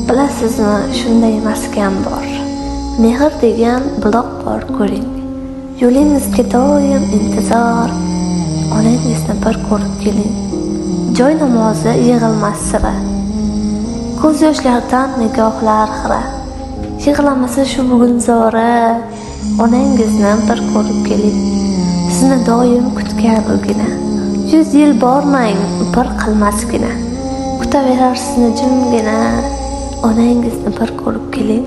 Bilasizmi, shunday maskan bor. Mehr degan buloq bor, ko'ring. Yo'lingizga doim intizor. Onangizni bir ko'rib keling. Joy namozi yig'ilmas sira. Ko'z yoshlardan nigohlar xira. Yig'lamasa shu bugun zora. Onangizni bir ko'rib keling. Sizni doim kutgan ugina. 100 yil bormang, bir qilmasgina. Kutaverar sizni jimgina. Onangizni bir ko'rib keling.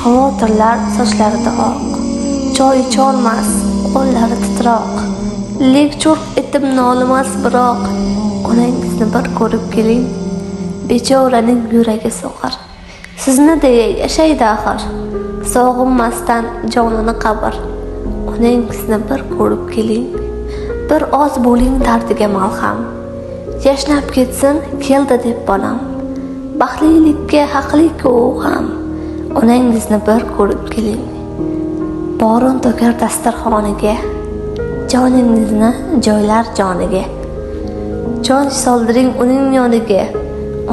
Xavotirlar sochlarida oq. Choy icholmas, qo'llari titroq. Lek cho'rq etib nolimas biroq. Onangizni bir ko'rib keling. Bechoraning yuragi so'qir. Sizni deya yashaydi axir. Sog'inmasdan jonini qabr. Onangizni bir ko'rib keling. Bir oz bo'ling dardiga malham. Yashnab ketsin keldi deb bolam. Baxtlilikka haqli-ku ham. Onangizni bir ko'rib keling. Borin to'kar dasturxoniga. Joningizni joylar joniga. Jon soldiring uning yoniga.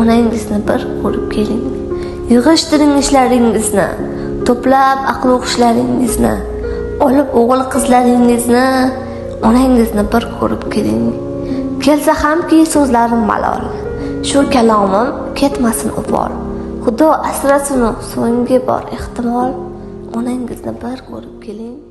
Onangizni bir ko'rib keling. Yig'ishtiring ishlaringizni, to'plab aql o'qishlaringizni, olib o'g'il qizlaringizni, onangizni bir ko'rib keling. Kelsa hamki so'zlarim malol. Shu kalomim ketmasin uvol. Xudo asrasin, so'nggi bor ehtimol. Onangizni bir ko'rib keling.